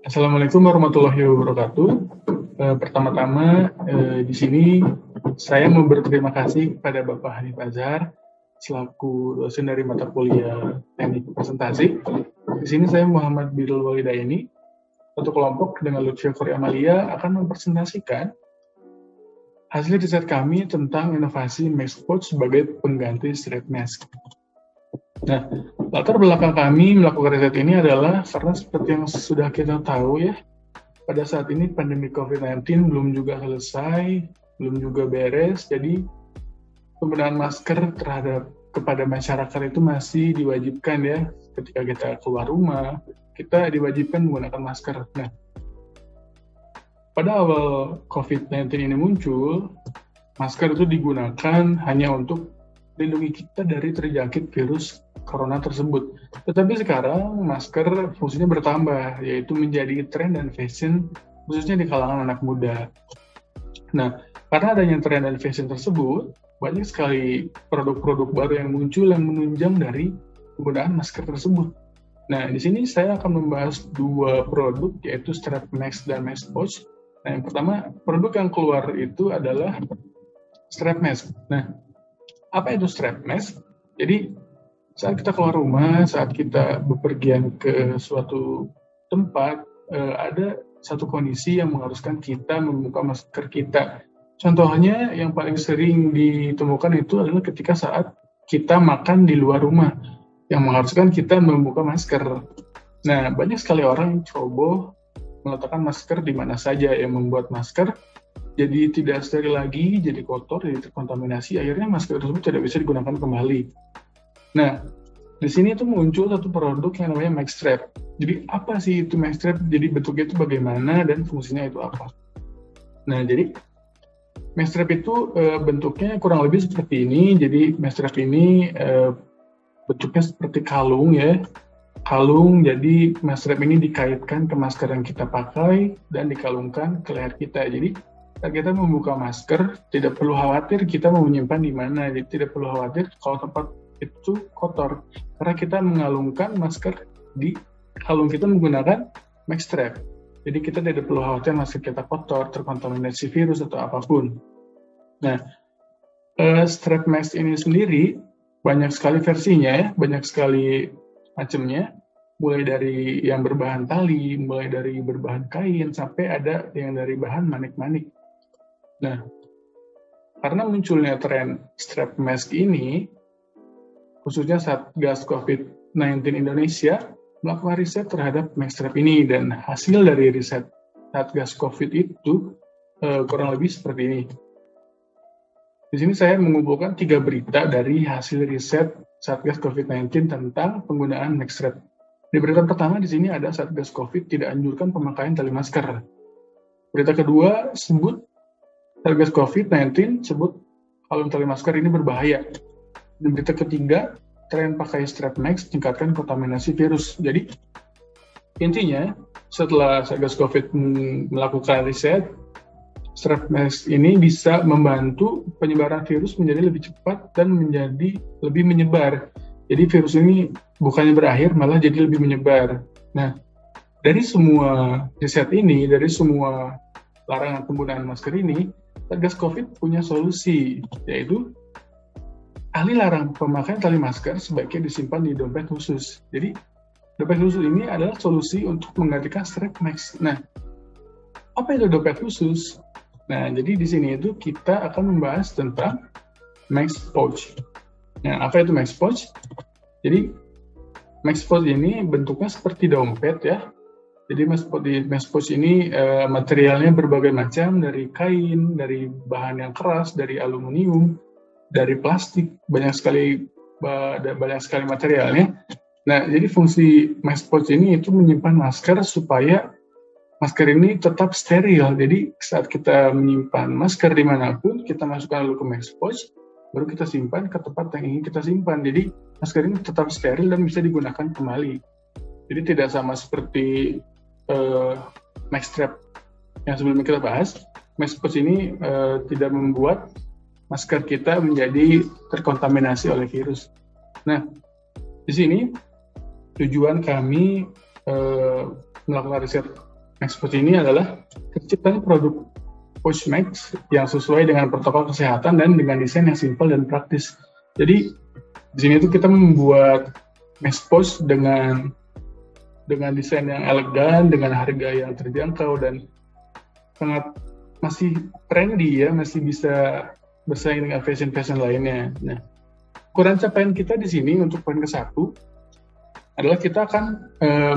Assalamualaikum warahmatullahi wabarakatuh. Pertama-tama di sini saya mau berterima kasih kepada Bapak Hanif Azhar selaku dosen dari mata kuliah Teknik Presentasi. Di sini saya Muhammad Birul Walidaini, satu kelompok dengan Lutfia Kori Amalia akan mempresentasikan hasil riset kami tentang inovasi mask pouch sebagai pengganti strap mask. Nah, latar belakang kami melakukan riset ini adalah karena seperti yang sudah kita tahu ya, pada saat ini pandemi COVID-19 belum juga selesai, belum juga beres, jadi penggunaan masker kepada masyarakat itu masih diwajibkan ya. Ketika kita keluar rumah, kita diwajibkan menggunakan masker. Nah, pada awal COVID-19 ini muncul, masker itu digunakan hanya untuk melindungi kita dari terjangkit virus corona tersebut. Tetapi sekarang masker fungsinya bertambah, yaitu menjadi tren dan fashion khususnya di kalangan anak muda. Nah, karena adanya tren dan fashion tersebut, banyak sekali produk-produk baru yang muncul yang menunjang dari penggunaan masker tersebut. Nah, di sini saya akan membahas dua produk, yaitu strap mask dan mask pouch. Nah, yang pertama, produk yang keluar itu adalah strap mask. Nah, apa itu strap mask? Jadi, saat kita keluar rumah, saat kita bepergian ke suatu tempat, ada satu kondisi yang mengharuskan kita membuka masker kita. Contohnya yang paling sering ditemukan itu adalah ketika saat kita makan di luar rumah, yang mengharuskan kita membuka masker. Nah, banyak sekali orang yang ceroboh meletakkan masker di mana saja, yang membuat masker jadi tidak steril lagi, jadi kotor, jadi terkontaminasi, akhirnya masker tersebut tidak bisa digunakan kembali. Nah, di sini itu muncul satu produk yang namanya mask strap. Jadi apa sih itu mask strap? Jadi bentuknya itu bagaimana dan fungsinya itu apa? Nah, jadi mask strap itu bentuknya kurang lebih seperti ini. Jadi mask strap ini bentuknya seperti kalung ya. Kalung, jadi mask strap ini dikaitkan ke masker yang kita pakai dan dikalungkan ke leher kita. Jadi kita membuka masker, tidak perlu khawatir kita mau menyimpan di mana. Jadi tidak perlu khawatir kalau tempat itu kotor, karena kita mengalungkan masker di kalung kita menggunakan mask strap. Jadi kita tidak perlu khawatir masker kita kotor, terkontaminasi virus atau apapun. Nah, strap mask ini sendiri banyak sekali versinya ya, banyak sekali macamnya, mulai dari yang berbahan tali, mulai dari berbahan kain, sampai ada yang dari bahan manik-manik. Nah, karena munculnya tren strap mask ini, khususnya Satgas COVID-19 Indonesia melakukan riset terhadap mask strap ini, dan hasil dari riset Satgas COVID itu kurang lebih seperti ini. Di sini saya mengumpulkan 3 berita dari hasil riset Satgas COVID-19 tentang penggunaan mask strap. Di berita pertama di sini ada Satgas COVID tidak anjurkan pemakaian tali masker. Berita kedua sebut Satgas COVID-19 sebut kalung tali masker ini berbahaya. Dan berita ketiga, tren pakai strap mask tingkatkan kontaminasi virus. Jadi intinya setelah Satgas COVID melakukan riset, strap mask ini bisa membantu penyebaran virus menjadi lebih cepat dan menjadi lebih menyebar. Jadi virus ini bukannya berakhir, malah jadi lebih menyebar. Nah, dari semua riset ini, dari semua larangan penggunaan masker ini, Satgas COVID punya solusi, yaitu ahli larang pemakaian tali masker sebaiknya disimpan di dompet khusus. Jadi, dompet khusus ini adalah solusi untuk menggantikan strap mask. Nah, apa itu dompet khusus? Nah, jadi di sini itu kita akan membahas tentang mask pouch. Nah, apa itu mask pouch? Jadi, mask pouch ini bentuknya seperti dompet ya. Jadi mask pouch ini materialnya berbagai macam, dari kain, dari bahan yang keras, dari aluminium, dari plastik, banyak sekali materialnya. Nah, jadi fungsi mask pouch ini itu menyimpan masker supaya masker ini tetap steril. Jadi saat kita menyimpan masker dimanapun, kita masukkan lalu ke mask pouch, baru kita simpan ke tempat yang ingin kita simpan. Jadi masker ini tetap steril dan bisa digunakan kembali. Jadi tidak sama seperti mask strap yang sebelumnya kita bahas. Mask pouch ini tidak membuat masker kita menjadi terkontaminasi oleh virus. Nah, di sini tujuan kami melakukan riset MaxPouch ini adalah terciptanya produk Pouch Max yang sesuai dengan protokol kesehatan dan dengan desain yang simpel dan praktis. Jadi di sini tuh kita membuat MaxPouch dengan desain yang elegan, dengan harga yang terjangkau dan sangat masih trendy ya, masih bisa bersaing dengan fashion lainnya. Nah, ukuran capaian kita di sini untuk poin ke-1 adalah kita akan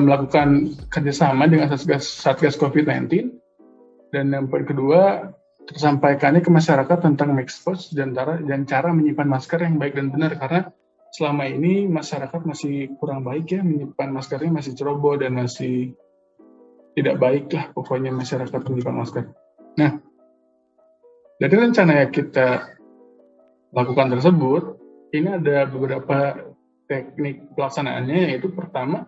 melakukan kerjasama dengan Satgas COVID-19, dan yang poin kedua, tersampaikannya ke masyarakat tentang MaxPouch dan cara menyimpan masker yang baik dan benar, karena selama ini masyarakat masih kurang baik ya, menyimpan maskernya masih ceroboh dan masih tidak baik lah pokoknya masyarakat menyimpan masker. Nah, dari rencana yang kita lakukan tersebut, ini ada beberapa teknik pelaksanaannya, yaitu pertama,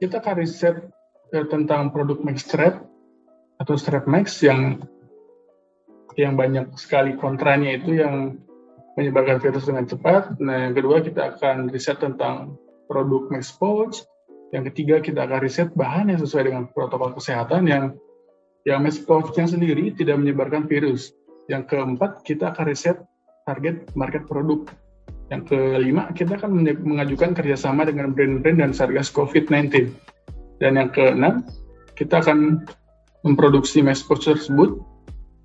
kita akan riset tentang produk MaxStrap atau Strap Max yang banyak sekali kontranya itu yang menyebarkan virus dengan cepat. Nah, yang kedua kita akan riset tentang produk MaxPouch. Yang ketiga kita akan riset bahan yang sesuai dengan protokol kesehatan yang MaxPouch-nya sendiri tidak menyebarkan virus. Yang keempat kita akan riset target market produk. Yang kelima, kita akan mengajukan kerjasama dengan brand-brand dan Satgas COVID-19. Dan yang keenam, kita akan memproduksi MaxPouch tersebut.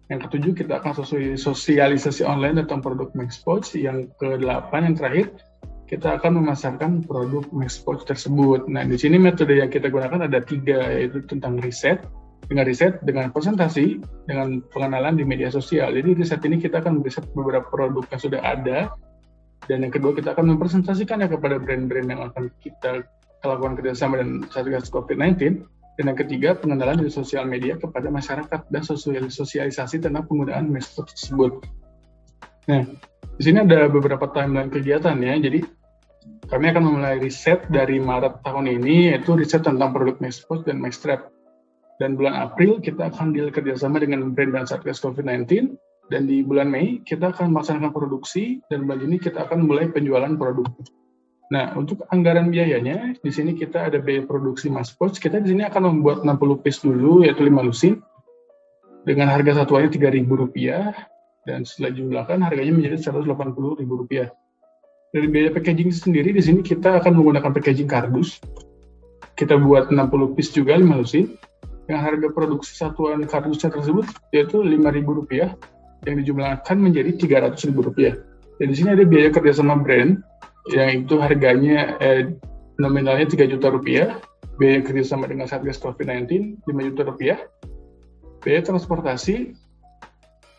Yang ketujuh, kita akan sosialisasi online tentang produk MaxPouch. Yang kedelapan, yang terakhir, kita akan memasarkan produk MaxPouch tersebut. Nah, di sini metode yang kita gunakan ada 3, yaitu tentang riset, dengan presentasi, dengan pengenalan di media sosial. Jadi riset ini kita akan meriset beberapa produk yang sudah ada, dan yang kedua kita akan mempresentasikannya kepada brand-brand yang akan kita lakukan kerjasama dengan Satgas COVID-19, dan yang ketiga pengenalan di sosial media kepada masyarakat dan sosialisasi tentang penggunaan MaxPouch tersebut. Nah, di sini ada beberapa timeline kegiatan ya. Jadi kami akan memulai riset dari Maret tahun ini, yaitu riset tentang produk MaxPouch dan MaxStrap. Dan bulan April kita akan deal kerjasama dengan brand dan Satgas COVID-19. Dan di bulan Mei kita akan melaksanakan produksi, dan bulan Juni kita akan mulai penjualan produk. Nah, untuk anggaran biayanya, di sini kita ada biaya produksi MaxPouch. Kita di sini akan membuat 60 piece dulu, yaitu 5 lusin, dengan harga satuannya Rp3.000, dan setelah jumlahkan harganya menjadi Rp180.000. Dari biaya packaging sendiri, di sini kita akan menggunakan packaging kardus. Kita buat 60 piece juga, 5 lusin, dengan harga produksi satuan kardusnya tersebut yaitu Rp5.000, yang dijumlahkan menjadi Rp300.000. Dan di sini ada biaya kerjasama brand, yang itu harganya nominalnya Rp3 juta, biaya kerjasama dengan Satgas COVID-19 Rp5 juta, biaya transportasi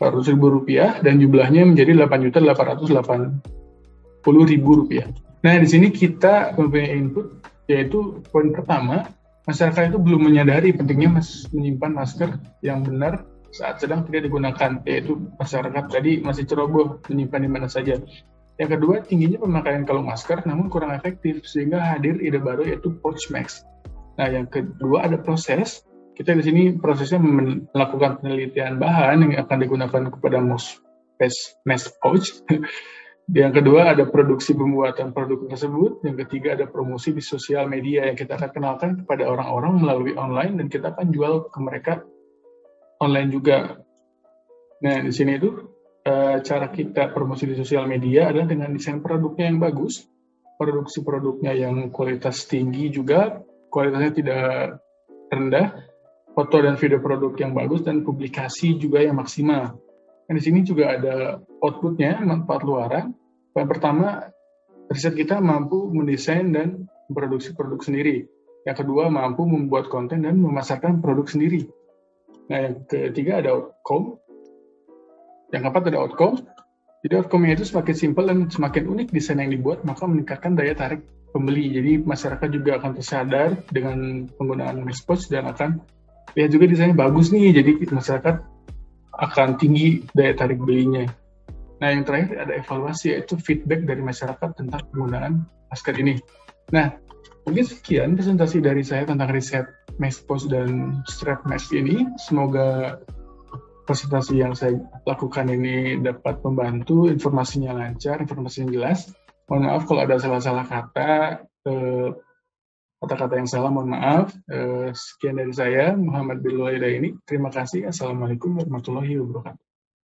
Rp400.000, dan jumlahnya menjadi Rp8.880.000. Nah, di sini kita mempunyai input, yaitu poin pertama, masyarakat itu belum menyadari pentingnya menyimpan masker yang benar saat sedang tidak digunakan, yaitu masyarakat tadi masih ceroboh menyimpan di mana saja. Yang kedua, tingginya pemakaian kalung masker namun kurang efektif, sehingga hadir ide baru yaitu Pouch Max. Nah, yang kedua ada proses. Kita di sini prosesnya melakukan penelitian bahan yang akan digunakan kepada MaxPouch. Yang kedua ada produksi pembuatan produk tersebut. Yang ketiga ada promosi di sosial media yang kita akan kenalkan kepada orang-orang melalui online, dan kita akan jual ke mereka online juga. Nah, di sini itu cara kita promosi di sosial media adalah dengan desain produknya yang bagus, produksi produknya yang kualitas tinggi juga, kualitasnya tidak rendah, foto dan video produk yang bagus, dan publikasi juga yang maksimal. Dan di sini juga ada outputnya, manfaat luaran. Yang pertama, riset kita mampu mendesain dan memproduksi produk sendiri. Yang kedua, mampu membuat konten dan memasarkan produk sendiri. Nah, yang ketiga ada outcome. Yang keempat ada outcome. Jadi outcome-nya itu semakin simpel dan semakin unik desain yang dibuat, maka meningkatkan daya tarik pembeli. Jadi masyarakat juga akan tersadar dengan penggunaan MaxPouch dan akan lihat juga desainnya bagus nih. Jadi masyarakat akan tinggi daya tarik belinya. Nah, yang terakhir ada evaluasi, yaitu feedback dari masyarakat tentang penggunaan masker ini. Nah, mungkin sekian presentasi dari saya tentang riset MaxPouch dan Strap Max ini. Semoga presentasi yang saya lakukan ini dapat membantu, informasinya lancar, informasinya jelas. Mohon maaf kalau ada salah-salah kata kata-kata yang salah, mohon maaf. Sekian dari saya, Muhammad Bilal ini. Terima kasih. Assalamualaikum warahmatullahi wabarakatuh.